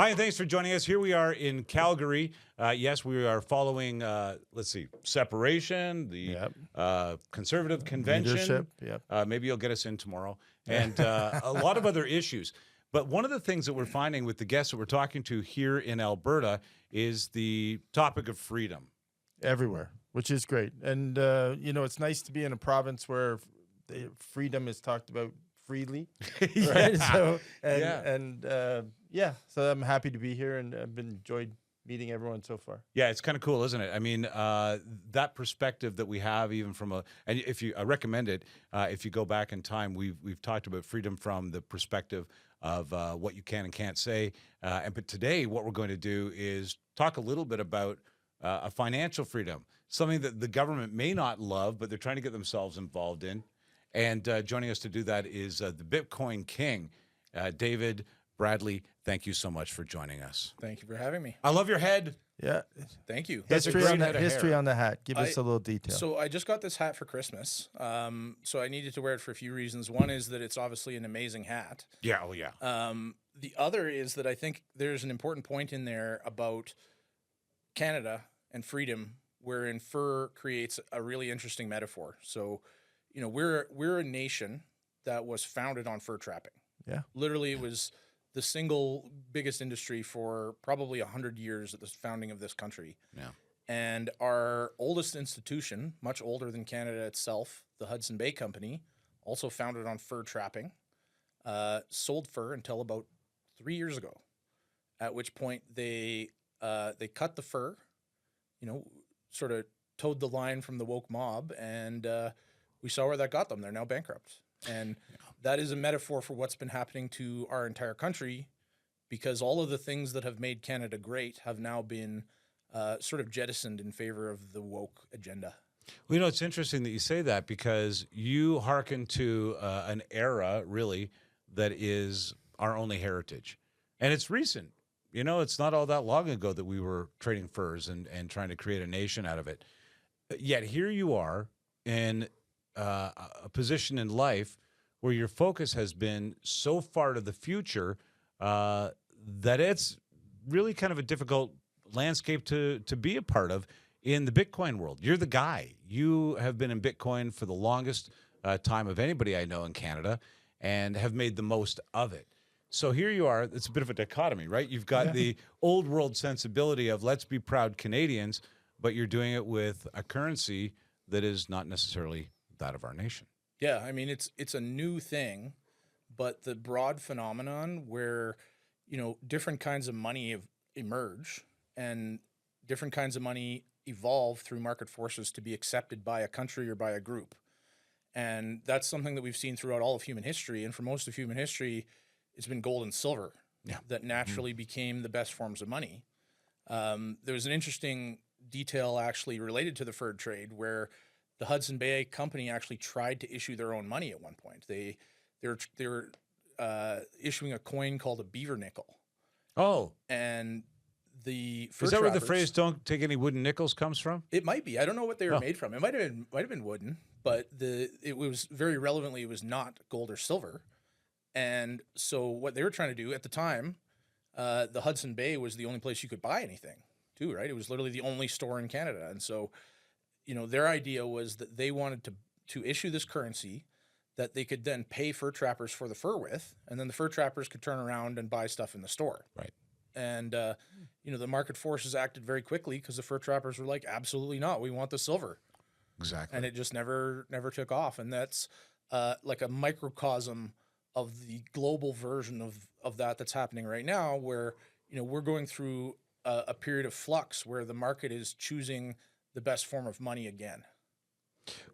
Hi, and thanks for joining us. Here we are in Calgary. Yes, we are following, separation, the Conservative Convention. Leadership, yep. Maybe you'll get us in tomorrow. And a lot of other issues. But one of the things that we're finding with the guests that we're talking to here in Alberta is the topic of freedom. Everywhere, which is great. And, it's nice to be in a province where freedom is talked about freely, right? So, so I'm happy to be here, and I've enjoyed meeting everyone so far. Yeah, it's kind of cool, isn't it? I mean, that perspective that we have, even from I recommend it. If you go back in time, we've talked about freedom from the perspective of what you can and can't say. But today, what we're going to do is talk a little bit about a financial freedom, something that the government may not love, but they're trying to get themselves involved in. And joining us to do that is the Bitcoin King, David Bradley. Thank you so much for joining us. Thank you for having me. I love your head. Yeah. Thank you. History on the hat. Give us a little detail. So I just got this hat for Christmas. So I needed to wear it for a few reasons. One is that it's obviously an amazing hat. Yeah. Oh, yeah. The other is that I think there's an important point in there about Canada and freedom, wherein fur creates a really interesting metaphor. So, we're a nation that was founded on fur trapping. Yeah. Literally, it was the single biggest industry for probably 100 years at the founding of this country. Yeah. And our oldest institution, much older than Canada itself, the Hudson Bay Company, also founded on fur trapping, sold fur until about 3 years ago, at which point they cut the fur, sort of towed the line from the woke mob, and we saw where that got them. They're now bankrupt. And that is a metaphor for what's been happening to our entire country, because all of the things that have made Canada great have now been sort of jettisoned in favor of the woke agenda. Well, it's interesting that you say that, because you hearken to an era, really, that is our only heritage. And it's recent. It's not all that long ago that we were trading furs and trying to create a nation out of it. Yet here you are in a position in life where your focus has been so far to the future that it's really kind of a difficult landscape to be a part of in the Bitcoin world. You're the guy. You have been in Bitcoin for the longest time of anybody I know in Canada and have made the most of it. So here you are. It's a bit of a dichotomy, right? You've got the old world sensibility of let's be proud Canadians, but you're doing it with a currency that is not necessarily that of our nation. Yeah, I mean, it's a new thing, but the broad phenomenon where, different kinds of money emerge and different kinds of money evolve through market forces to be accepted by a country or by a group. And that's something that we've seen throughout all of human history. And for most of human history, it's been gold and silver that naturally became the best forms of money. There was an interesting detail actually related to the fur trade where the Hudson Bay Company actually tried to issue their own money at one point. They were issuing a coin called a beaver nickel. Oh, and the fur is that where the phrase "don't take any wooden nickels" comes from? It might be. I don't know what they were made from. It might have been wooden, but it was very relevantly. It was not gold or silver. And so what they were trying to do at the time, the Hudson Bay was the only place you could buy anything, too, right? It was literally the only store in Canada, and so. Their idea was that they wanted to issue this currency that they could then pay fur trappers for the fur with, and then the fur trappers could turn around and buy stuff in the store. Right. And, the market forces acted very quickly because the fur trappers were like, absolutely not. We want the silver. Exactly. And it just never took off. And that's like a microcosm of the global version of that's happening right now where, we're going through a period of flux where the market is choosing the best form of money again.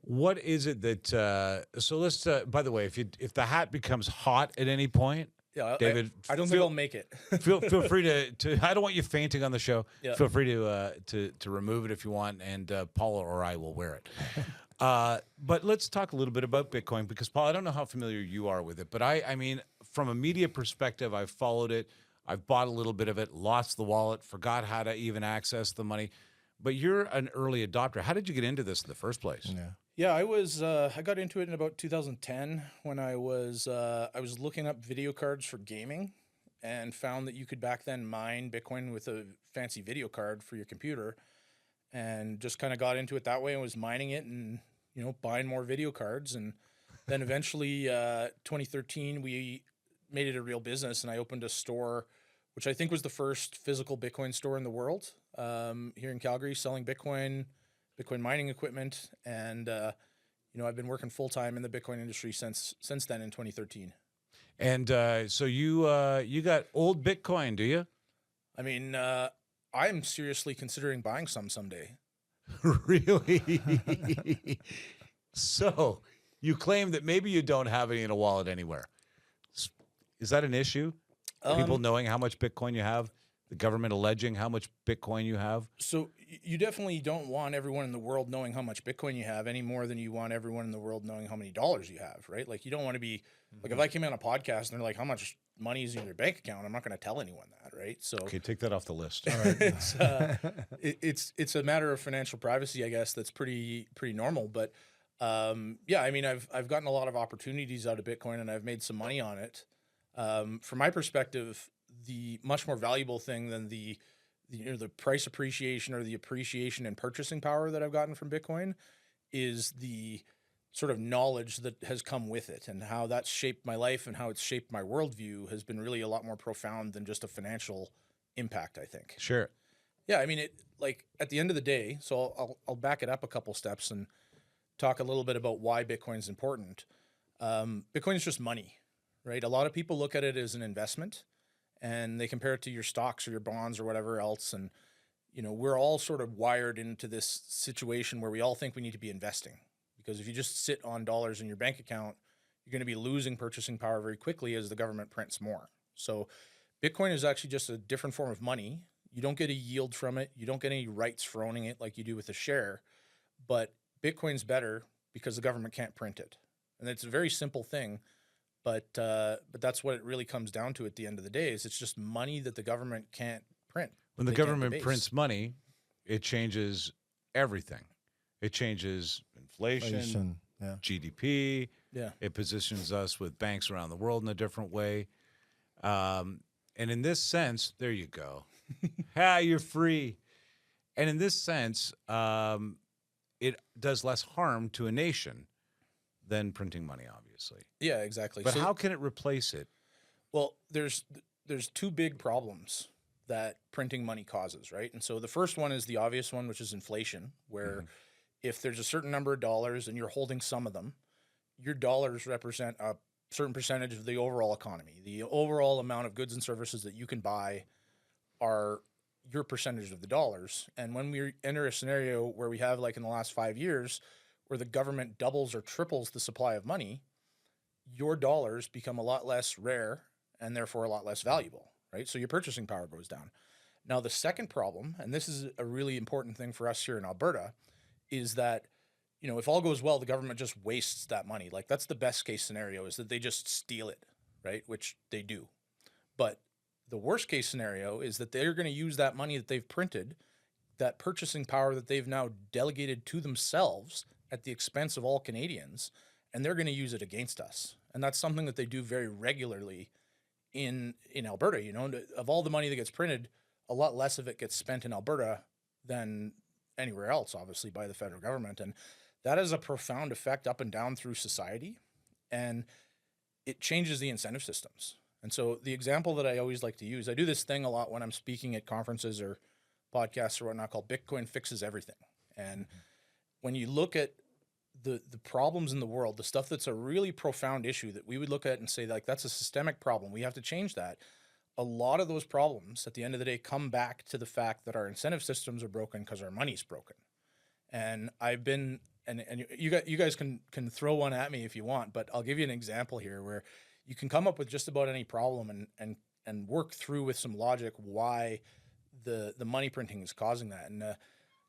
What is it that? So let's. By the way, if the hat becomes hot at any point, David, I don't think I'll make it. feel free to. I don't want you fainting on the show. Yeah. Feel free to remove it if you want, and Paula or I will wear it. But let's talk a little bit about Bitcoin, because Paul, I don't know how familiar you are with it, but I mean, from a media perspective, I've followed it. I've bought a little bit of it, lost the wallet, forgot how to even access the money. But you're an early adopter. How did you get into this in the first place? Yeah, I got into it in about 2010 when I was looking up video cards for gaming, and found that you could back then mine Bitcoin with a fancy video card for your computer, and just kind of got into it that way and was mining it and, you know, buying more video cards. And then eventually 2013, we made it a real business, and I opened a store, which I think was the first physical Bitcoin store in the world, here in Calgary, selling Bitcoin mining equipment. And, you know, I've been working full time in the Bitcoin industry since then in 2013. And so you got old Bitcoin, do you? I mean, I'm seriously considering buying some someday. Really? So you claim that maybe you don't have any in a wallet anywhere. Is that an issue? People knowing how much Bitcoin you have, the government alleging how much Bitcoin you have? So you definitely don't want everyone in the world knowing how much Bitcoin you have any more than you want everyone in the world knowing how many dollars you have, right? Like, you don't want to be like, if I came on a podcast and they're like, how much money is in your bank account, I'm not going to tell anyone that, right? So Okay, take that off the list. All right. it's a matter of financial privacy, I guess. That's pretty normal. But yeah, I mean, I've gotten a lot of opportunities out of Bitcoin, and I've made some money on it. From my perspective, the much more valuable thing than the price appreciation or the appreciation in purchasing power that I've gotten from Bitcoin is the sort of knowledge that has come with it, and how that's shaped my life and how it's shaped my worldview has been really a lot more profound than just a financial impact, I think. Sure. Yeah, I mean, it, like, at the end of the day, so I'll back it up a couple steps and talk a little bit about why Bitcoin's important. Bitcoin is just money, right? A lot of people look at it as an investment, and they compare it to your stocks or your bonds or whatever else. And, you know, we're all sort of wired into this situation where we all think we need to be investing, because if you just sit on dollars in your bank account, you're going to be losing purchasing power very quickly as the government prints more. So Bitcoin is actually just a different form of money. You don't get a yield from it. You don't get any rights for owning it like you do with a share. But Bitcoin's better because the government can't print it. And it's a very simple thing. But that's what it really comes down to at the end of the day, is it's just money that the government can't print. When the They can't government debase. prints money, it changes everything. It changes inflation, Yeah. GDP. Yeah. It positions us with banks around the world in a different way. And in this sense, there you go. You're free. And in this sense, it does less harm to a nation than printing money, obviously. Yeah, exactly. But So- how can it replace it? Well, there's two big problems that printing money causes, right? And so the first one is the obvious one, which is inflation, where if there's a certain number of dollars and you're holding some of them, your dollars represent a certain percentage of the overall economy. The overall amount of goods and services that you can buy are your percentage of the dollars. And when we enter a scenario where we have, like in the last 5 years, where the government doubles or triples the supply of money, your dollars become a lot less rare and therefore a lot less valuable, right? So your purchasing power goes down. Now, the second problem, and this is a really important thing for us here in Alberta, is that, you know, if all goes well, the government just wastes that money. Like, that's the best case scenario, is that they just steal it, right? Which they do. But the worst case scenario is that they're going to use that money that they've printed, that purchasing power that they've now delegated to themselves at the expense of all Canadians, and they're going to use it against us. And that's something that they do very regularly in Alberta. You know, of all the money that gets printed, a lot less of it gets spent in Alberta than anywhere else, obviously, by the federal government. And that has a profound effect up and down through society, and it changes the incentive systems. And so the example that I always like to use, I do this thing a lot when I'm speaking at conferences or podcasts or whatnot, called Bitcoin Fixes Everything. And when you look at the problems in the world, the stuff that's a really profound issue that we would look at and say, like, that's a systemic problem, we have to change that. A lot of those problems at the end of the day come back to the fact that our incentive systems are broken because our money's broken. And I've been, and you guys can throw one at me if you want, but I'll give you an example here where you can come up with just about any problem and work through with some logic why the money printing is causing that. And a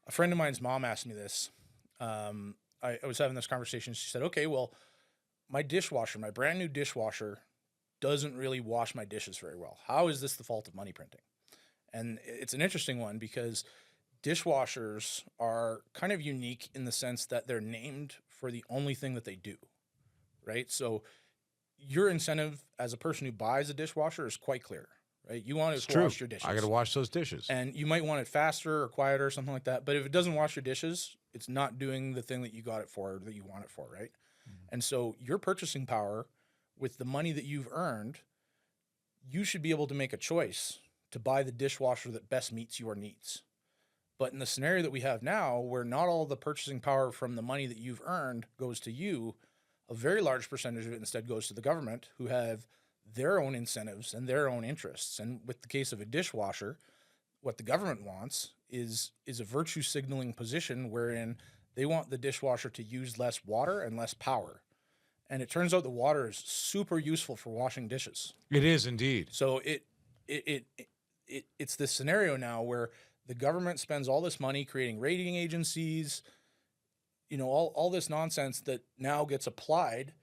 friend of mine's mom asked me this. I was having this conversation. She said, okay, well, my dishwasher, my brand new dishwasher, doesn't really wash my dishes very well. How is this the fault of money printing? And it's an interesting one, because dishwashers are kind of unique in the sense that they're named for the only thing that they do, right? So your incentive as a person who buys a dishwasher is quite clear, right? You want it It's to true. wash your dishes. I got to wash those dishes. And you might want it faster or quieter or something like that. But if it doesn't wash your dishes, it's not doing the thing that you got it for or that you want it for, right? And so your purchasing power with the money that you've earned, you should be able to make a choice to buy the dishwasher that best meets your needs. But in the scenario that we have now, where not all the purchasing power from the money that you've earned goes to you, a very large percentage of it instead goes to the government, who have their own incentives and their own interests. And with the case of a dishwasher, what the government wants is a virtue signaling position wherein they want the dishwasher to use less water and less power. And it turns out the water is super useful for washing dishes. It is indeed. So it's this scenario now where the government spends all this money creating rating agencies, all this nonsense that now gets applied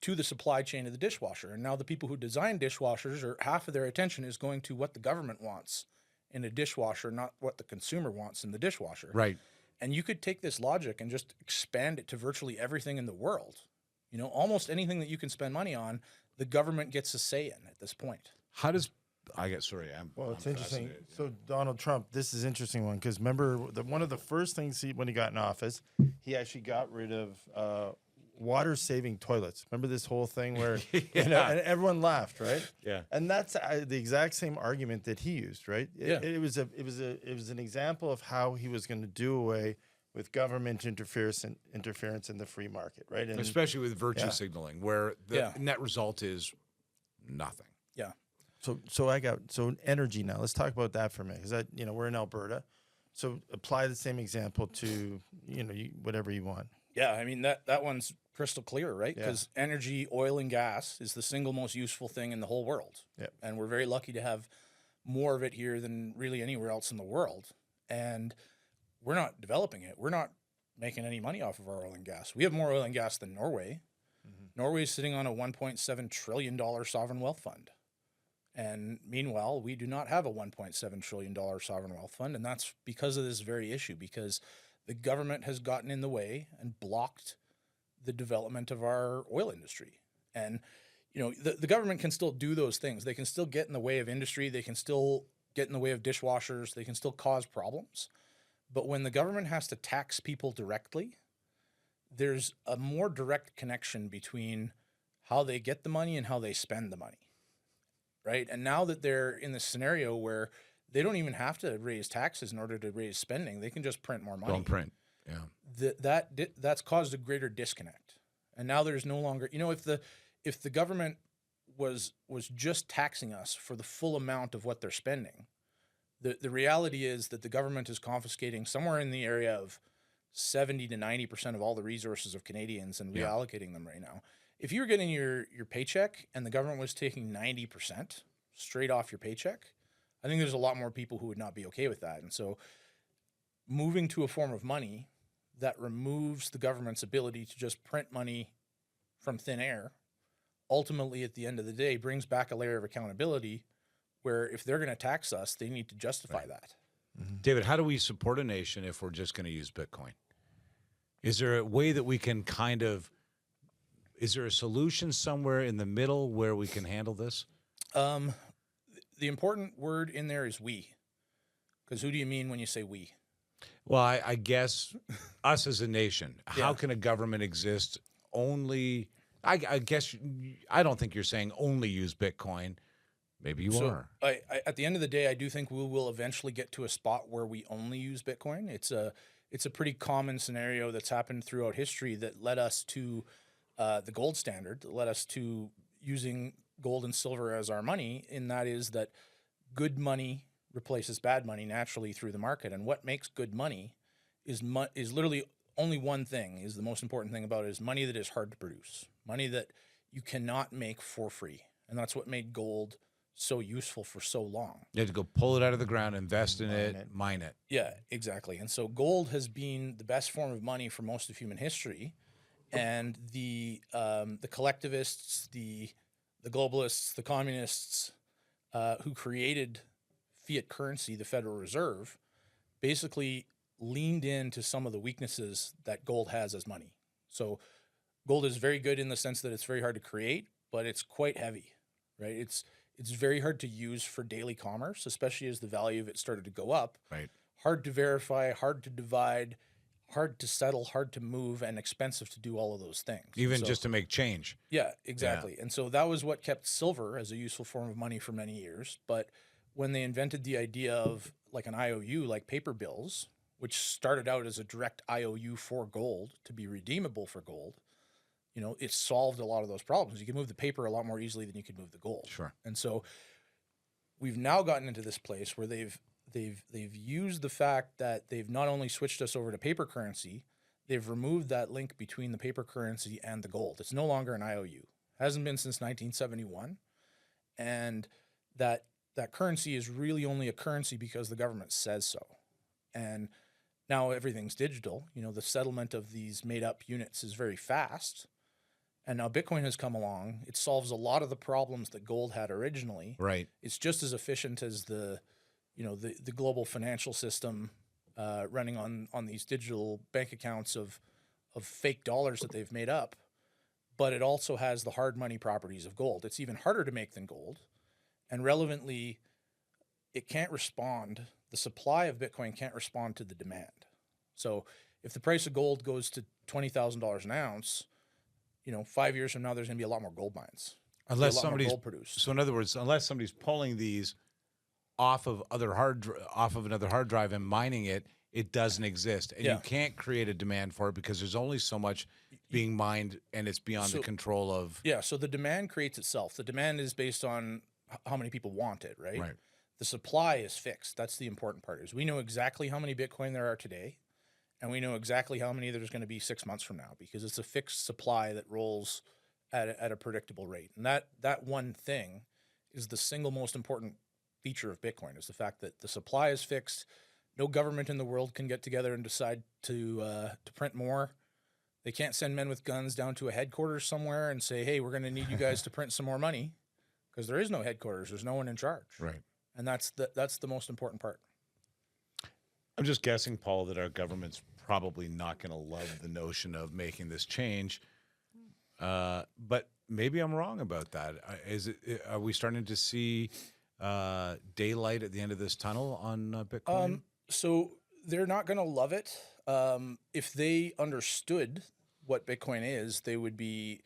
to the supply chain of the dishwasher. And now the people who design dishwashers, or half of their attention is going to what the government wants in a dishwasher, not what the consumer wants in the dishwasher. Right. And you could take this logic and just expand it to virtually everything in the world. Almost anything that you can spend money on, the government gets a say in at this point. How does I get sorry? Well, it's I'm interesting. fascinated. So Donald Trump, this is an interesting one because remember one of the first things when he got in office, he actually got rid of water-saving toilets. Remember this whole thing where and everyone laughed, right? Yeah. And that's the exact same argument that he used, right? It was an example of how he was going to do away with government interference in the free market, right? And Especially with virtue signaling, where the net result is nothing. Yeah. So energy now. Let's talk about that for a minute, because we're in Alberta, so apply the same example to whatever you want. Yeah, I mean that one's crystal clear, right? Because energy, oil and gas is the single most useful thing in the whole world. Yeah. And we're very lucky to have more of it here than really anywhere else in the world. And we're not developing it. We're not making any money off of our oil and gas. We have more oil and gas than Norway. Mm-hmm. Norway is sitting on a $1.7 trillion sovereign wealth fund. And meanwhile, we do not have a $1.7 trillion sovereign wealth fund. And that's because of this very issue, because the government has gotten in the way and blocked the development of our oil industry. And, the government can still do those things. They can still get in the way of industry. They can still get in the way of dishwashers. They can still cause problems. But when the government has to tax people directly, there's a more direct connection between how they get the money and how they spend the money. Right? And now that they're in this scenario where they don't even have to raise taxes in order to raise spending, they can just print more money. Don't print. Yeah. That's caused a greater disconnect. And now there's no longer, if the government was just taxing us for the full amount of what they're spending, the reality is that the government is confiscating somewhere in the area of 70 to 90% of all the resources of Canadians and reallocating them right now. If you were getting your paycheck and the government was taking 90% straight off your paycheck, I think there's a lot more people who would not be okay with that. And so moving to a form of money that removes the government's ability to just print money from thin air, ultimately at the end of the day brings back a layer of accountability where if they're going to tax us, they need to justify that. Mm-hmm. David, how do we support a nation if we're just going to use Bitcoin? Is there a way that we can is there a solution somewhere in the middle where we can handle this? The important word in there is we. Because who do you mean when you say we? Well, I guess us as a nation. Yeah. How can a government exist only? I guess I don't think you're saying only use Bitcoin. Maybe you are. I, at the end of the day, I do think we will eventually get to a spot where we only use Bitcoin. It's a pretty common scenario that's happened throughout history that led us to the gold standard, that led us to using gold and silver as our money, and that is that good money replaces bad money naturally through the market. And what makes good money is literally only one thing, is the most important thing about it, is money that is hard to produce, money that you cannot make for free. And that's what made gold so useful for so long. You have to go pull it out of the ground, invest in it, mine it. Yeah, exactly. And so gold has been the best form of money for most of human history. And the collectivists, the globalists, the communists who created fiat currency, the Federal Reserve, basically leaned into some of the weaknesses that gold has as money. So gold is very good in the sense that it's very hard to create, but it's quite heavy, right? It's It's very hard to use for daily commerce, especially as the value of it started to go up. Right. Hard to verify, hard to divide, hard to settle, hard to move, and expensive to do all of those things. Even So- just to make change. Yeah, exactly. And so that was what kept silver as a useful form of money for many years. But when they invented the idea of like an IOU, like paper bills, which started out as a direct IOU for gold to be redeemable for gold, you know, it solved a lot of those problems. You can move the paper a lot more easily than you could move the gold. Sure. And so we've now gotten into this place where they've used the fact that they've not only switched us over to paper currency, they've removed that link between the paper currency and the gold. It's no longer an IOU. Hasn't been since 1971. And that currency is really only a currency because the government says so. And now everything's digital. You know, the settlement of these made up units is very fast. And now Bitcoin has come along. It solves a lot of the problems that gold had originally. Right. It's just as efficient as the global financial system running on these digital bank accounts of fake dollars that they've made up. But it also has the hard money properties of gold. It's even harder to make than gold. And relevantly, it can't respond. The supply of Bitcoin can't respond to the demand. So if the price of gold goes to $20,000 an ounce, 5 years from now, there's going to be a lot more gold mines. Unless a lot more somebody's gold produced. So in other words, unless somebody's pulling these off of another hard drive and mining it, it doesn't exist, and you can't create a demand for it because there's only so much being mined, and it's beyond the control of. Yeah. So the demand creates itself. The demand is based on how many people want it, right? Right. The supply is fixed. That's the important part. Is we know exactly how many Bitcoin there are today, and we know exactly how many there's going to be 6 months from now because it's a fixed supply that rolls at a predictable rate. And that one thing is the single most important feature of Bitcoin, is the fact that the supply is fixed. No government in the world can get together and decide to print more. They can't send men with guns down to a headquarters somewhere and say, hey, we're going to need you guys to print some more money, because there is no headquarters. There's no one in charge. Right. And that's the most important part. I'm just guessing, Paul, that our government's probably not going to love the notion of making this change. But maybe I'm wrong about that. Are we starting to see daylight at the end of this tunnel on Bitcoin? So they're not going to love it. If they understood what Bitcoin is, they would be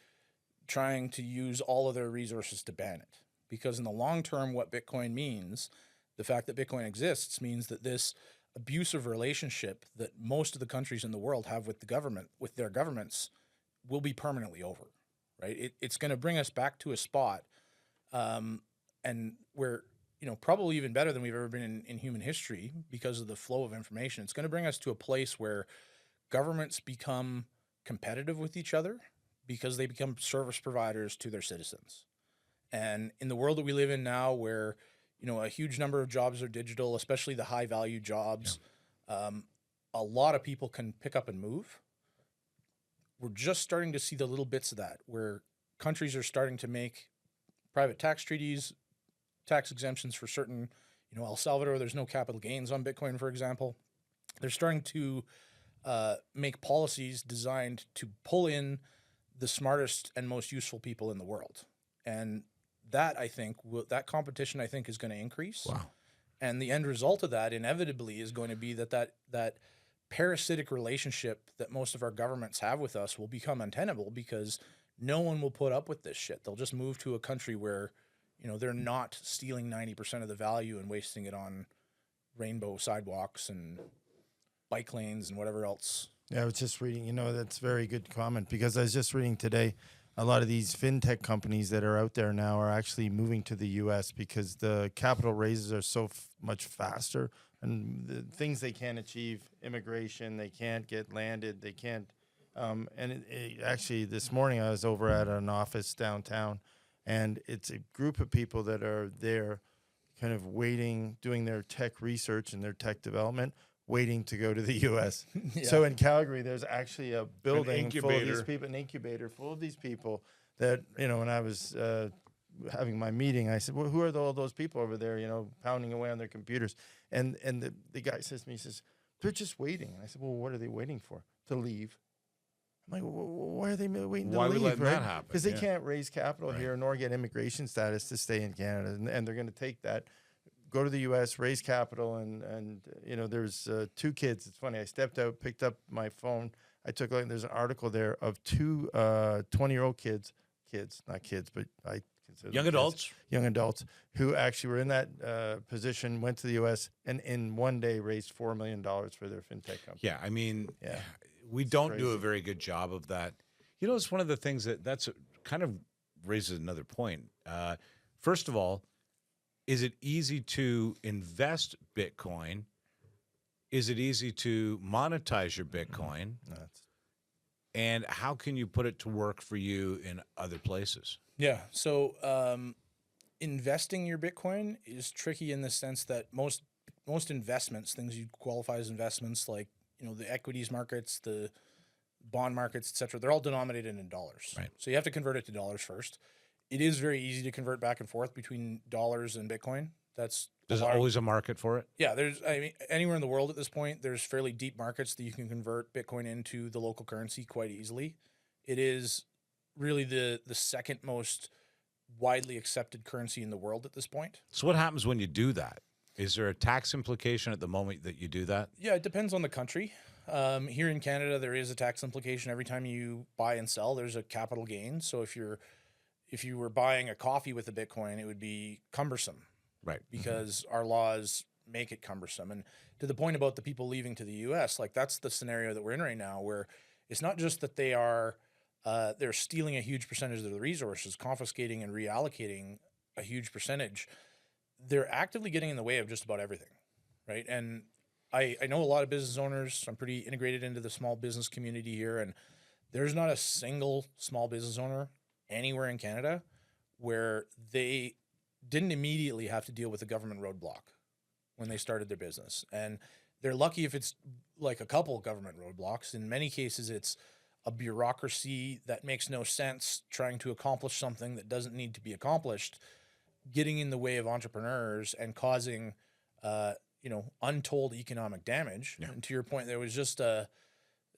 trying to use all of their resources to ban it. Because in the long term, what Bitcoin means, the fact that Bitcoin exists, means that this abusive relationship that most of the countries in the world have with the government, with their governments, will be permanently over, right? It's going to bring us back to a spot, and where, probably even better than we've ever been in human history because of the flow of information. It's going to bring us to a place where governments become competitive with each other because they become service providers to their citizens. And in the world that we live in now, where a huge number of jobs are digital, especially the high value jobs, a lot of people can pick up and move. We're just starting to see the little bits of that, where countries are starting to make private tax treaties, tax exemptions for certain, El Salvador, there's no capital gains on Bitcoin, for example. They're starting to make policies designed to pull in the smartest and most useful people in the world. And that, I think, that competition, I think, is going to increase. Wow. And the end result of that inevitably is going to be that parasitic relationship that most of our governments have with us will become untenable, because no one will put up with this shit. They'll just move to a country where, they're not stealing 90% of the value and wasting it on rainbow sidewalks and bike lanes and whatever else. Yeah, I was just reading, that's a very good comment, because I was just reading today, a lot of these fintech companies that are out there now are actually moving to the U.S. because the capital raises are so much faster, and the things they can't achieve, immigration, they can't get landed, they can't. Actually, this morning I was over at an office downtown, and it's a group of people that are there kind of waiting, doing their tech research and their tech development, waiting to go to the U.S. Yeah. So in Calgary, there's actually a building full of these people, an incubator full of these people that, when I was having my meeting, I said, well, who are all those people over there, pounding away on their computers? And the guy says to me, he says, they're just waiting. And I said, well, what are they waiting for? To leave. I'm like, why are they waiting to Why are we leave? letting Right? that happen? Because they Yeah. can't raise capital here nor get immigration status to stay in Canada, and they're going to take that, go to the U.S., raise capital, and you know, there's 2 kids. It's funny. I stepped out, picked up my phone. I took a look, and there's an article there of 2 20-year-old kids, not kids, but I consider them Young kids, adults. young adults who actually were in that position, went to the U.S. and in one day raised $4 million for their fintech company. Yeah, I mean, Yeah. we don't do crazy. a very good job of that. You know, it's one of the things that's kind of raises another point. First of all, is it easy to invest Bitcoin? Is it easy to monetize your Bitcoin? And how can you put it to work for you in other places? Yeah. So investing your Bitcoin is tricky in the sense that most investments, things you qualify as investments, like, you know, the equities markets, the bond markets, et cetera, they're all denominated in dollars. Right. So you have to convert it to dollars first. It is very easy to convert back and forth between dollars and Bitcoin. There's always a market for it? Yeah, I mean, anywhere in the world at this point, there's fairly deep markets that you can convert Bitcoin into the local currency quite easily. It is really the second most widely accepted currency in the world at this point. So what happens when you do that? Is there a tax implication at the moment that you do that? Yeah, it depends on the country. Here in Canada, there is a tax implication every time you buy and sell. There's a capital gain. So if you were buying a coffee with a Bitcoin, it would be cumbersome. Right. Because our laws make it cumbersome. And to the point about the people leaving to the U.S., like that's the scenario that we're in right now, where it's not just that they're stealing a huge percentage of the resources, confiscating and reallocating a huge percentage. They're actively getting in the way of just about everything, right? And I know a lot of business owners. I'm pretty integrated into the small business community here, and there's not a single small business owner anywhere in Canada where they didn't immediately have to deal with a government roadblock when they started their business. And they're lucky if it's like a couple government roadblocks. In many cases, it's a bureaucracy that makes no sense trying to accomplish something that doesn't need to be accomplished, getting in the way of entrepreneurs and causing, untold economic damage. Yeah. And to your point, there was just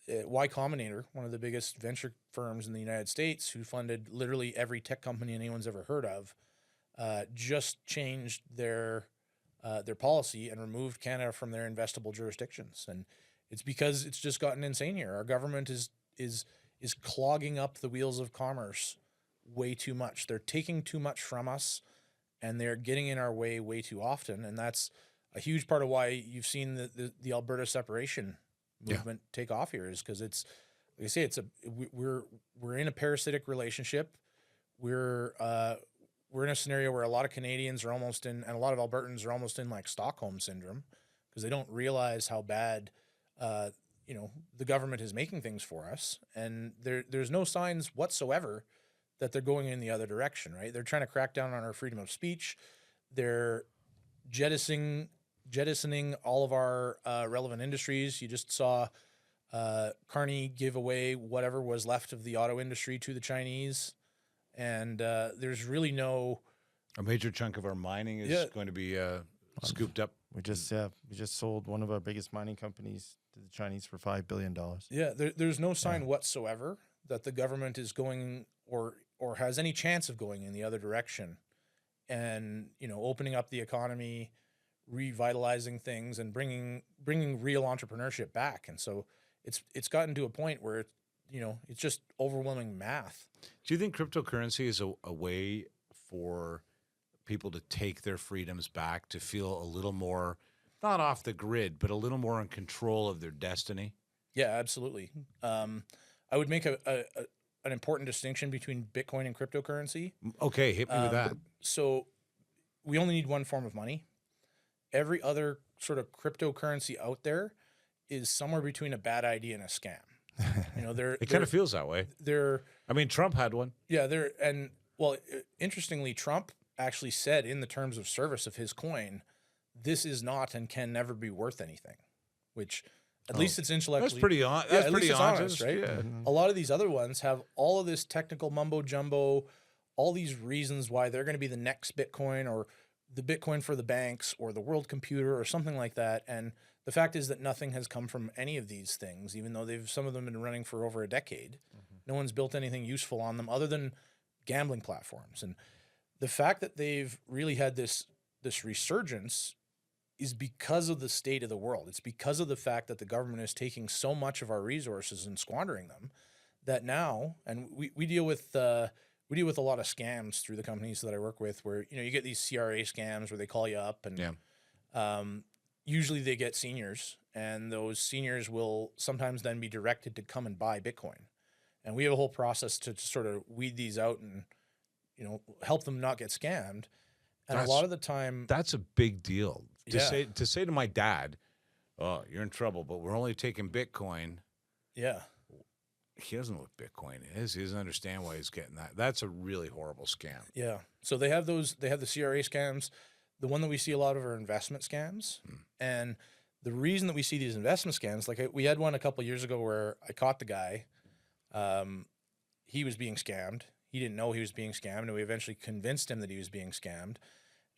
Y Combinator, one of the biggest venture firms in the United States, who funded literally every tech company anyone's ever heard of, just changed their policy and removed Canada from their investable jurisdictions. And it's because it's just gotten insane here. Our government is clogging up the wheels of commerce way too much. They're taking too much from us, and they're getting in our way too often. And that's a huge part of why you've seen the Alberta separation movement take off here, is because it's, like I say, we're in a parasitic relationship. We're in a scenario where a lot of Canadians are almost in, and a lot of Albertans are almost in like Stockholm syndrome, because they don't realize how bad, the government is making things for us. And there's no signs whatsoever that they're going in the other direction, right? They're trying to crack down on our freedom of speech. They're jettisoning all of our relevant industries. You just saw Carney give away whatever was left of the auto industry to the Chinese. And there's really no... A major chunk of our mining is going to be scooped up. We just sold one of our biggest mining companies to the Chinese for $5 billion. Yeah, there's no sign whatsoever that the government is going or has any chance of going in the other direction, and opening up the economy, revitalizing things, and bringing real entrepreneurship back. And so it's gotten to a point where it's just overwhelming math. Do you think cryptocurrency is a way for people to take their freedoms back, to feel a little more, not off the grid, but a little more in control of their destiny? Yeah, absolutely. I would make an important distinction between Bitcoin and cryptocurrency. Okay, hit me with that. So we only need one form of money. Every other sort of cryptocurrency out there is somewhere between a bad idea and a scam. It kind of feels that way. Trump had one. Yeah, interestingly, Trump actually said in the terms of service of his coin, this is not and can never be worth anything, which at least it's intellectually... That's pretty honest, right? Yeah. A lot of these other ones have all of this technical mumbo jumbo, all these reasons why they're going to be the next Bitcoin, or the Bitcoin for the banks, or the world computer, or something like that. And The fact is that nothing has come from any of these things, even though some of them have been running for over a decade. No one's built anything useful on them other than gambling platforms. And the fact that they've really had this resurgence is because of the state of the world. It's because of the fact that the government is taking so much of our resources and squandering them that now, and we deal with a lot of scams through the companies that I work with, where you get these CRA scams where they call you up and usually they get seniors, and those seniors will sometimes then be directed to come and buy Bitcoin. And we have a whole process to sort of weed these out and help them not get scammed. And a lot of the time, that's a big deal to say to my dad, "Oh, you're in trouble, but we're only taking Bitcoin." Yeah. He doesn't know what Bitcoin is. He doesn't understand why he's getting that. That's a really horrible scam. Yeah. So they have the CRA scams. The one that we see a lot of are investment scams. And the reason that we see these investment scams, like we had one a couple of years ago where I caught the guy. He was being scammed. He didn't know he was being scammed, and we eventually convinced him that he was being scammed.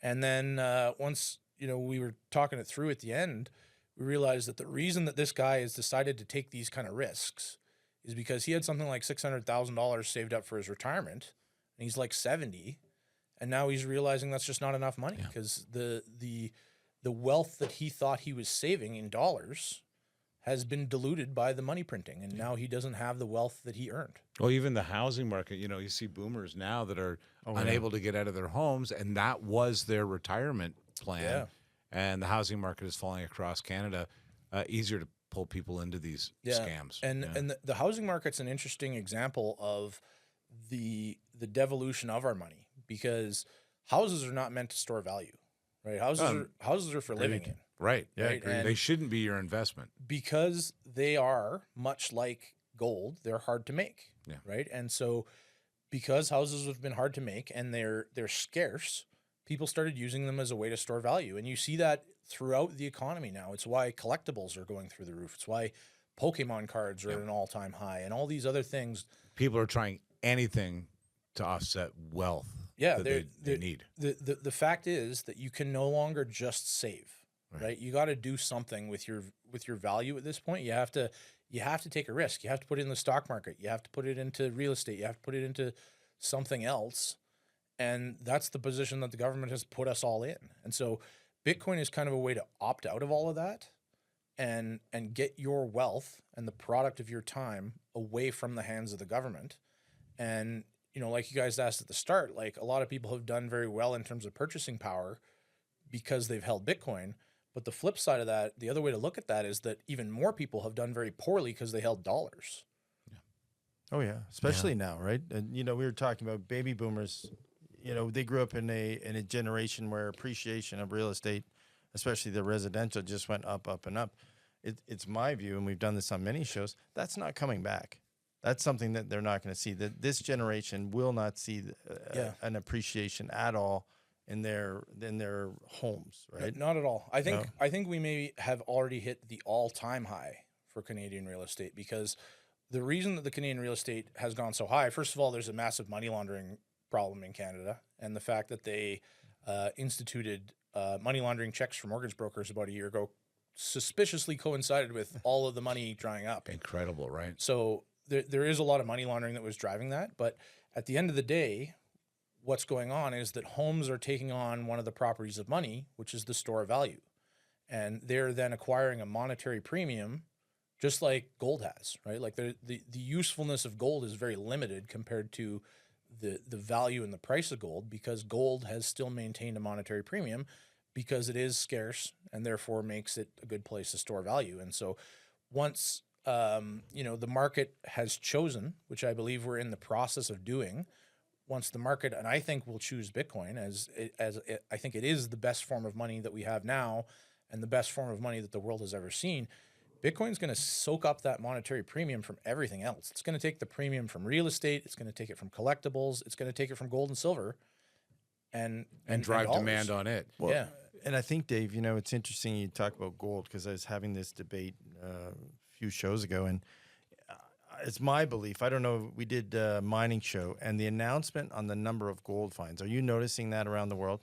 And then once we were talking it through at the end, we realized that the reason that this guy has decided to take these kind of risks is because he had something like $600,000 saved up for his retirement, and he's like 70, and now he's realizing that's just not enough money because the wealth that he thought he was saving in dollars has been diluted by the money printing, and now he doesn't have the wealth that he earned. Well, even the housing market, you see boomers now that are unable to get out of their homes, and that was their retirement plan. Yeah. And the housing market is falling across Canada. Easier to pull people into these scams. And the housing market's an interesting example of the devolution of our money, because houses are not meant to store value, right? Houses are for living in. Right. Yeah, right? they shouldn't be your investment. Because they are, much like gold, they're hard to make, right? And so because houses have been hard to make and they're scarce, people started using them as a way to store value. And you see that throughout the economy now. It's why collectibles are going through the roof. It's why Pokemon cards are at an all-time high, and all these other things. People are trying anything to offset wealth that they need. The fact is that you can no longer just save. Right? You got to do something with your value at this point. You have to take a risk. You have to put it in the stock market. You have to put it into real estate. You have to put it into something else. And that's the position that the government has put us all in. And so Bitcoin is kind of a way to opt out of all of that and get your wealth and the product of your time away from the hands of the government. And, like you guys asked at the start, like a lot of people have done very well in terms of purchasing power because they've held Bitcoin. But the flip side of that, the other way to look at that is that even more people have done very poorly because they held dollars. Oh yeah, especially now, right? And we were talking about baby boomers. They grew up in a generation where appreciation of real estate, especially the residential, just went up, up, and up. It's my view, and we've done this on many shows, that's not coming back. That's something that they're not going to see. That this generation will not see an appreciation at all in their homes, right? Not at all. I think we may have already hit the all-time high for Canadian real estate, because the reason that the Canadian real estate has gone so high, first of all, there's a massive money laundering problem in Canada, and the fact that they instituted money laundering checks for mortgage brokers about a year ago suspiciously coincided with all of the money drying up. Incredible, right? So there is a lot of money laundering that was driving that, but at the end of the day, what's going on is that homes are taking on one of the properties of money, which is the store of value. And they're then acquiring a monetary premium, just like gold has, right? Like the usefulness of gold is very limited compared to the value and the price of gold, because gold has still maintained a monetary premium because it is scarce and therefore makes it a good place to store value. And so once, the market has chosen, which I believe we're in the process of doing, once the market, and I think we'll choose Bitcoin as I think it is the best form of money that we have now and the best form of money that the world has ever seen, Bitcoin's going to soak up that monetary premium from everything else. It's going to take the premium from real estate. It's going to take it from collectibles. It's going to take it from gold and silver and drive demand on it. Well, yeah. And I think, Dave, it's interesting you talk about gold, because I was having this debate a few shows ago, and it's my belief. I don't know. We did a mining show, and the announcement on the number of gold finds. Are you noticing that around the world?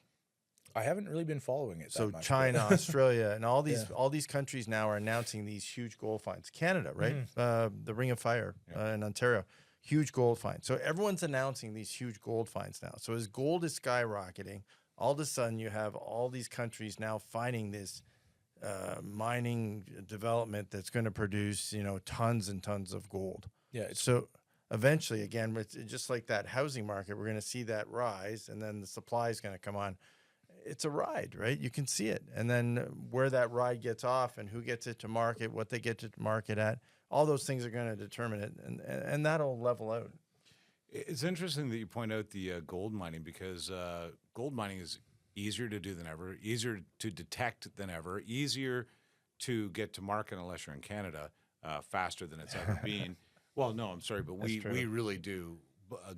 I haven't really been following it. So that much, China, Australia, and all these Yeah. all these countries now are announcing these huge gold finds. Canada, right? The Ring of Fire in Ontario, huge gold finds. So everyone's announcing these huge gold finds now. So as gold is skyrocketing, all of a sudden you have all these countries now finding this mining development that's going to produce, tons and tons of gold. Yeah, So eventually, again, it's just like that housing market, we're going to see that rise, and then the supply is going to come on. It's a ride, right? You can see it. And then where that ride gets off and who gets it to market, what they get to market at, all those things are going to determine it. And that'll level out. It's interesting that you point out the gold mining because gold mining is easier to do than ever, easier to detect than ever, easier to get to market unless you're in Canada, faster than it's ever been. Well, no, I'm sorry, but we really do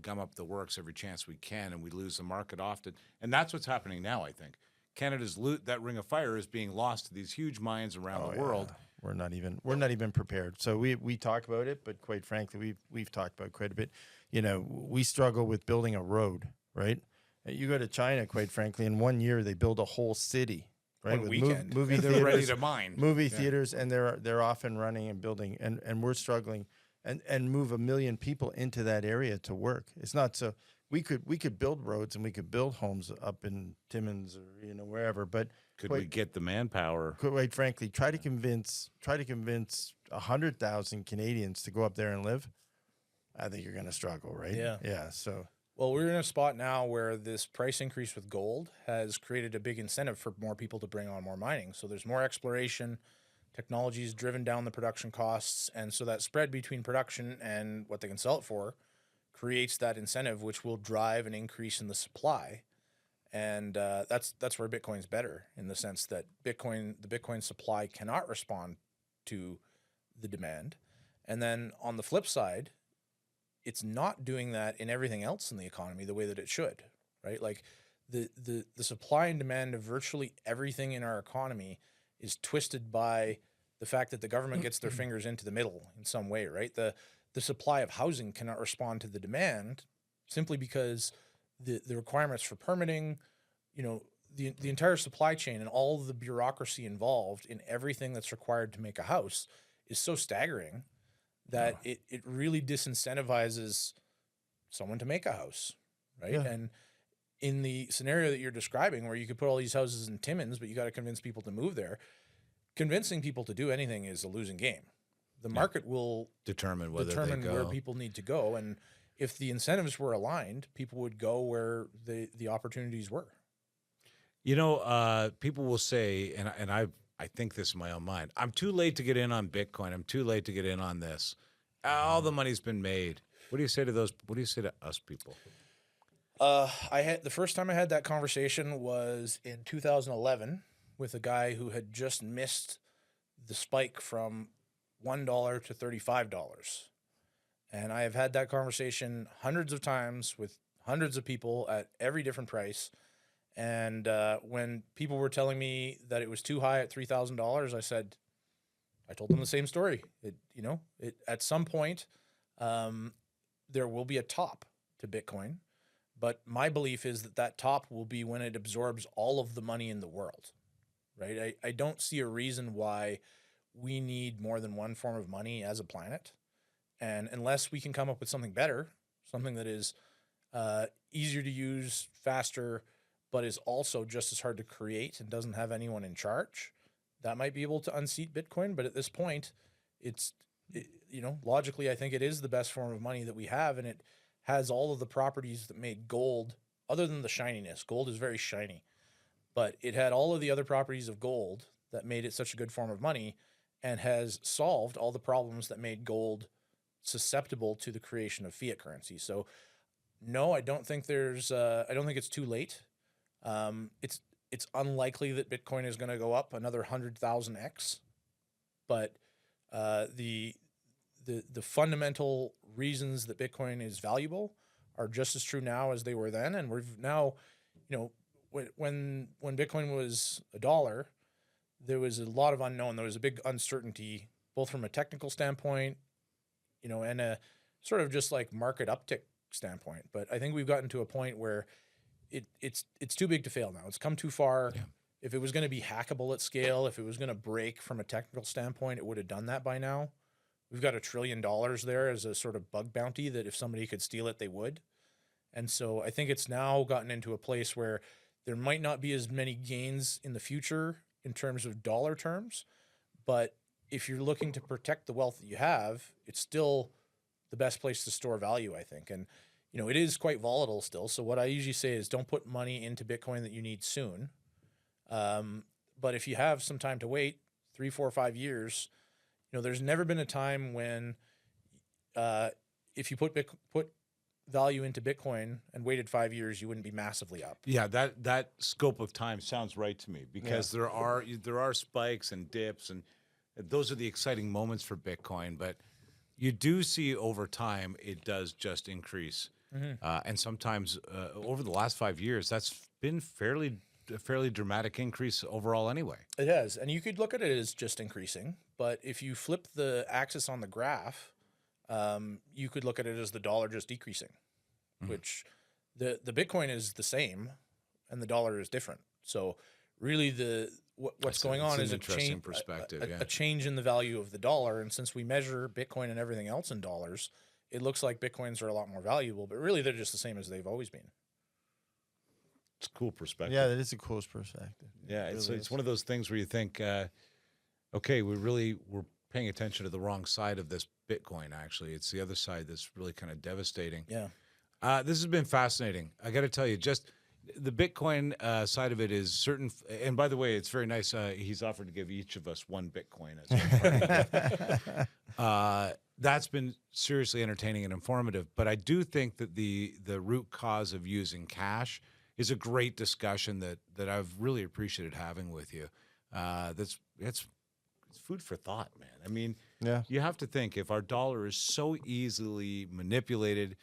gum up the works every chance we can, and we lose the market often. And that's what's happening now, I think. Canada's loot, that Ring of Fire, is being lost to these huge mines around the world. We're not even prepared. So we talk about it, but quite frankly, we've talked about it quite a bit. We struggle with building a road, right? You go to China, quite frankly, in 1 year they build a whole city, right? One weekend. Movie They're theaters, ready to mine. movie theaters, and they're off and running and building, and we're struggling, and move 1 million people into that area to work. It's not so we could build roads and we could build homes up in Timmins or wherever, but Could we get the manpower? quite frankly, try to convince 100,000 Canadians to go up there and live. I think you're going to struggle, right? Yeah. So. Well, we're in a spot now where this price increase with gold has created a big incentive for more people to bring on more mining. So there's more exploration, technology's driven down the production costs, and so that spread between production and what they can sell it for creates that incentive, which will drive an increase in the supply. And that's where Bitcoin's better in the sense that the Bitcoin supply cannot respond to the demand. And then on the flip side, it's not doing that in everything else in the economy the way that it should, right? Like the supply and demand of virtually everything in our economy is twisted by the fact that the government gets their fingers into the middle in some way, right? The supply of housing cannot respond to the demand simply because the requirements for permitting, the entire supply chain and all the bureaucracy involved in everything that's required to make a house is so staggering that it really disincentivizes someone to make a house, right? Yeah. And in the scenario that you're describing where you could put all these houses in Timmins, but you got to convince people to move there, convincing people to do anything is a losing game. The market will Determine whether determine they go. where people need to go. And if the incentives were aligned, people would go where the opportunities were. People will say, and I think this in my own mind, I'm too late to get in on Bitcoin. I'm too late to get in on this. All the money's been made. What do you say to those? What do you say to us people? The first time I had that conversation was in 2011 with a guy who had just missed the spike from $1 to $35. And I have had that conversation hundreds of times with hundreds of people at every different price. And when people were telling me that it was too high at $3,000, I told them the same story. At some point, there will be a top to Bitcoin, but my belief is that top will be when it absorbs all of the money in the world, right? I don't see a reason why we need more than one form of money as a planet. And unless we can come up with something better, something that is easier to use, faster, but is also just as hard to create and doesn't have anyone in charge, that might be able to unseat Bitcoin. But at this point, logically, I think it is the best form of money that we have, and it has all of the properties that made gold, other than the shininess. Gold is very shiny, but it had all of the other properties of gold that made it such a good form of money and has solved all the problems that made gold susceptible to the creation of fiat currency. So no, I don't think I don't think it's too late. It's unlikely that Bitcoin is going to go up another 100,000x, but the fundamental reasons that Bitcoin is valuable are just as true now as they were then. And we've now, when Bitcoin was $1, there was a lot of unknown. There was a big uncertainty, both from a technical standpoint, and a sort of just like market uptick standpoint. But I think we've gotten to a point where it's too big to fail now. It's come too far. Yeah. If it was going to be hackable at scale, if it was going to break from a technical standpoint, it would have done that by now. We've got $1 trillion there as a sort of bug bounty that if somebody could steal it, they would. And so I think it's now gotten into a place where there might not be as many gains in the future in terms of dollar terms, but if you're looking to protect the wealth that you have, it's still the best place to store value, I think. And, you know, it is quite volatile still. So what I usually say is don't put money into Bitcoin that you need soon. But if you have some time to wait, 3, 4, 5 years, you know, there's never been a time when if you put value into Bitcoin and waited 5 years, you wouldn't be massively up. Yeah, that scope of time sounds right to me because there are spikes and dips, and those are the exciting moments for Bitcoin. But you do see over time it does just increase, and sometimes over the last 5 years, that's been a fairly dramatic increase overall anyway. It has, and you could look at it as just increasing, but if you flip the axis on the graph, you could look at it as the dollar just decreasing, which the Bitcoin is the same and the dollar is different. So really what's going on is a change, a change in the value of the dollar. And since we measure Bitcoin and everything else in dollars, it looks like Bitcoins are a lot more valuable, but really they're just the same as they've always been. It's a cool perspective. Yeah, that is a cool perspective. Yeah, it's one of those things where you think, okay, we're paying attention to the wrong side of this Bitcoin, actually. It's the other side that's really kind of devastating. Yeah. This has been fascinating. I got to tell you, just the Bitcoin side of it is certain. And by the way, it's very nice. He's offered to give each of us one Bitcoin. That's been seriously entertaining and informative. But I do think that the root cause of using cash is a great discussion that I've really appreciated having with you. It's food for thought, man. I mean, you have to think if our dollar is so easily manipulated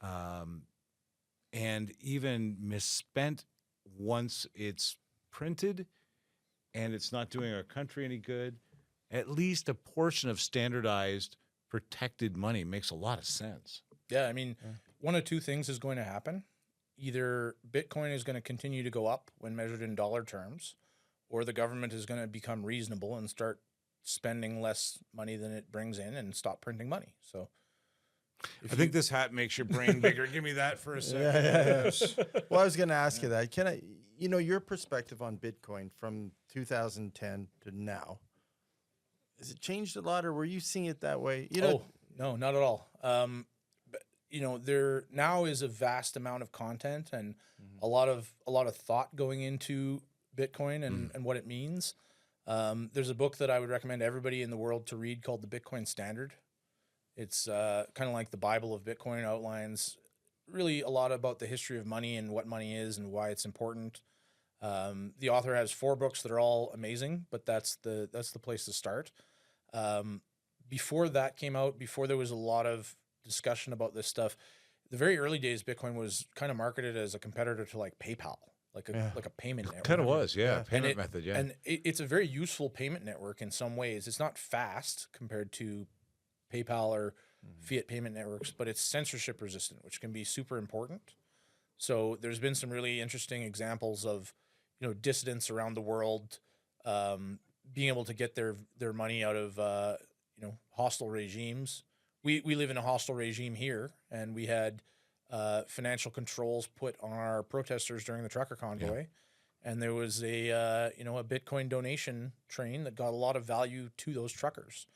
and even misspent once it's printed and it's not doing our country any good, at least a portion of standardized protected money makes a lot of sense. Yeah, I mean, one of two things is going to happen. Either Bitcoin is going to continue to go up when measured in dollar terms, or the government is going to become reasonable and start spending less money than it brings in and stop printing money. So I think this hat makes your brain bigger. Give me that for a second. Yes. Well, I was going to ask you that. Can I, your perspective on Bitcoin from 2010 to now, has it changed a lot, or were you seeing it that way? No, not at all. There now is a vast amount of content and a lot of thought going into Bitcoin and what it means. There's a book that I would recommend everybody in the world to read called The Bitcoin Standard. It's kind of like the Bible of Bitcoin, outlines really a lot about the history of money and what money is and why it's important. The author has 4 books that are all amazing, but that's the place to start. Before that came out, before there was a lot of discussion about this stuff, the very early days, Bitcoin was kind of marketed as a competitor to like PayPal, like a payment network. Kind of was, payment method, yeah. And it's a very useful payment network in some ways. It's not fast compared to PayPal or Fiat payment networks, but it's censorship resistant, which can be super important. So there's been some really interesting examples of, dissidents around the world being able to get their money out of, hostile regimes. We live in a hostile regime here, and we had financial controls put on our protesters during the trucker convoy, and there was a Bitcoin donation train that got a lot of value to those truckers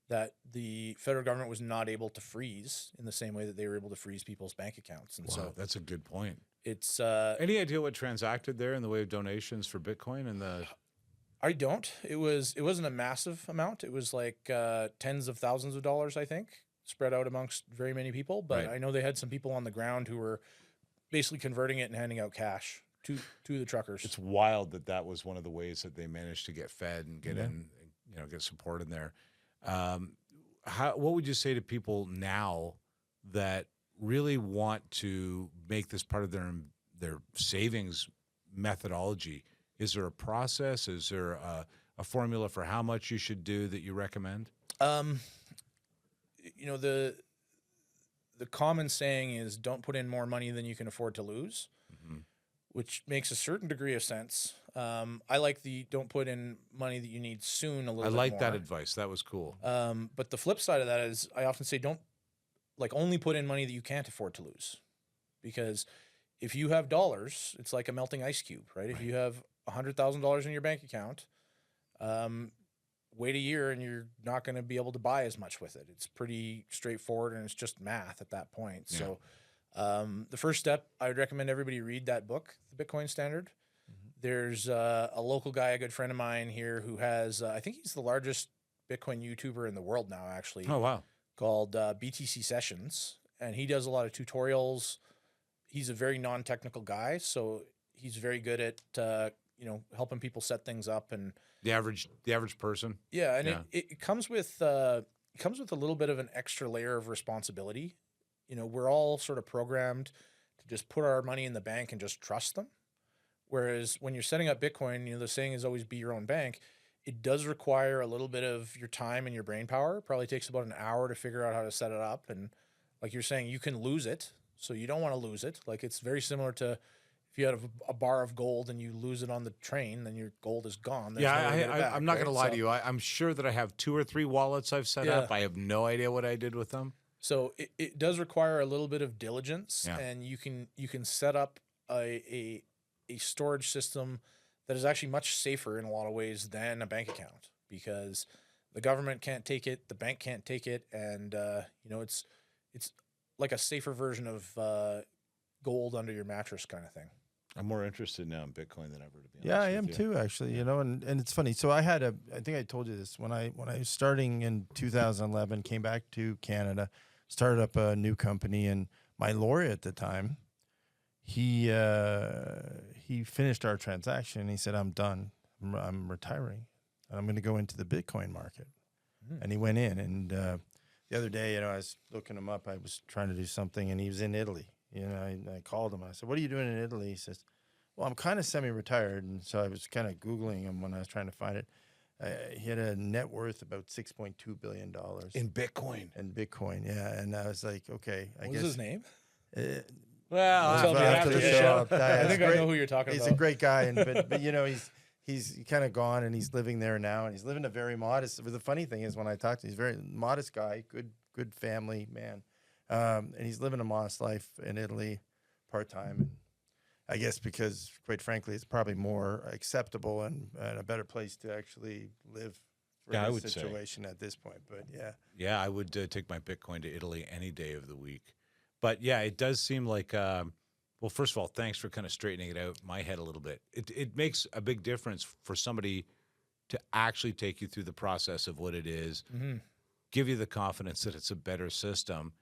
that the federal government was not able to freeze in the same way that they were able to freeze people's bank accounts. And so that's a good point. It's any idea what transacted there in the way of donations for Bitcoin and the? I don't. It wasn't a massive amount. It was like tens of thousands of dollars, I think, spread out amongst very many people. But I know they had some people on the ground who were basically converting it and handing out cash to the truckers. It's wild that was one of the ways that they managed to get fed and get in, get support in there. What would you say to people now that really want to make this part of their savings methodology? Is there a process? Is there a formula for how much you should do that you recommend? The common saying is don't put in more money than you can afford to lose. which makes a certain degree of sense. I like the don't put in money that you need soon a little I bit like more. that advice. That was cool. But the flip side of that is I often say don't only put in money that you can't afford to lose, because if you have dollars, it's like a melting ice cube, right? If you have $100,000 in your bank account, wait a year and you're not going to be able to buy as much with it. It's pretty straightforward and it's just math at that point. Yeah. So the first step, I would recommend everybody read that book, The Bitcoin Standard. There's a local guy, a good friend of mine here, who has, I think he's the largest Bitcoin YouTuber in the world now, actually. Oh, wow. Called BTC Sessions. And he does a lot of tutorials. He's a very non-technical guy, so he's very good at, helping people set things up. And The average person. yeah, and Yeah. it comes with a little bit of an extra layer of responsibility. We're all sort of programmed to just put our money in the bank and just trust them. Whereas when you're setting up Bitcoin, the saying is always be your own bank. It does require a little bit of your time and your brain power. It probably takes about an hour to figure out how to set it up. And like you're saying, you can lose it. So you don't want to lose it. Like it's very similar to if you had a bar of gold and you lose it on the train, then your gold is gone. There's no way to get it back, I'm not going to right? lie So- to you. I'm sure that I have 2 or 3 wallets I've set Yeah. up. I have no idea what I did with them. So it does require a little bit of diligence, Yeah. and you can set up a storage system that is actually much safer in a lot of ways than a bank account, because the government can't take it, the bank can't take it, and it's like a safer version of gold under your mattress kind of thing. I'm more interested now in Bitcoin than ever, to be honest. Yeah, I am with you. too, actually. And it's funny. So I think I told you this when I was starting in 2011, came back to Canada, started up a new company, and my lawyer at the time, he finished our transaction. And he said, "I'm done. I'm retiring, and I'm going to go into the Bitcoin market." And he went in, and the other day, I was looking him up. I was trying to do something, and he was in Italy. I called him. I said, "What are you doing in Italy?" He says, "Well, I'm kind of semi-retired," and so I was kind of Googling him when I was trying to find it. He had a net worth about $6.2 billion In Bitcoin. in Bitcoin. Yeah, and I was like, okay, I What guess was his name? Well, Tell me after the show. I think I know who you're talking He's about. a great guy, but he's kind of gone, and he's living there now, and he's living a very modest. But the funny thing is, when I talked to him, he's a very modest guy, good family man, and he's living a modest life in Italy, part time. And I guess because, quite frankly, it's probably more acceptable and a better place to actually live for Yeah, I his would say. situation at this point. But yeah. Yeah, I would take my Bitcoin to Italy any day of the week. But yeah, it does seem like, well, first of all, thanks for kind of straightening it out in my head a little bit. It makes a big difference for somebody to actually take you through the process of what it is, give you the confidence that it's a better system,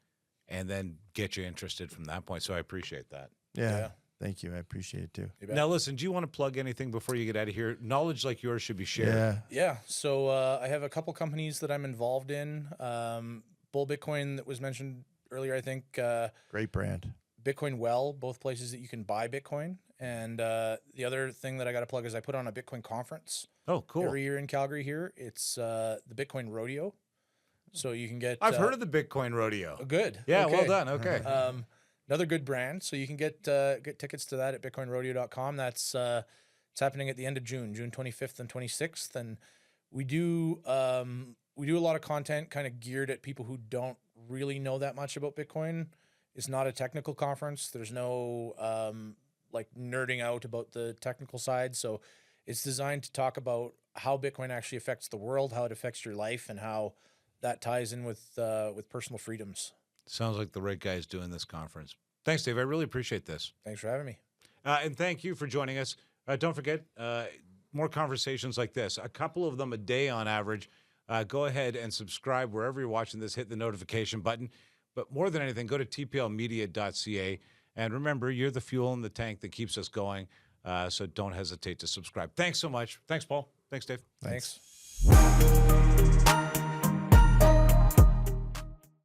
and then get you interested from that point. So I appreciate that. Yeah. Thank you. I appreciate it too. You bet. Now, listen, do you want to plug anything before you get out of here? Knowledge like yours should be shared. Yeah. Yeah. So I have a couple companies that I'm involved in. Bull Bitcoin that was mentioned earlier, I think. Great brand. Bitcoin Well, both places that you can buy Bitcoin. And the other thing that I got to plug is I put on a Bitcoin conference Oh, cool. every year in Calgary here. It's the Bitcoin Rodeo. So you can get... I've heard of the Bitcoin Rodeo. Good. Yeah, Okay. well done. Okay. Another good brand. So you can get tickets to that at bitcoinrodeo.com. That's it's happening at the end of June 25th and 26th. And we do a lot of content kind of geared at people who don't really know that much about Bitcoin. It's not a technical conference. There's no nerding out about the technical side. So it's designed to talk about how Bitcoin actually affects the world, how it affects your life, and how that ties in with personal freedoms. Sounds like the right guy's doing this conference. Thanks, Dave. I really appreciate this. Thanks for having me. And thank you for joining us. Don't forget, more conversations like this, a couple of them a day on average. Go ahead and subscribe wherever you're watching this. Hit the notification button. But more than anything, go to tplmedia.ca. And remember, you're the fuel in the tank that keeps us going. So don't hesitate to subscribe. Thanks so much. Thanks, Paul. Thanks, Dave. Thanks.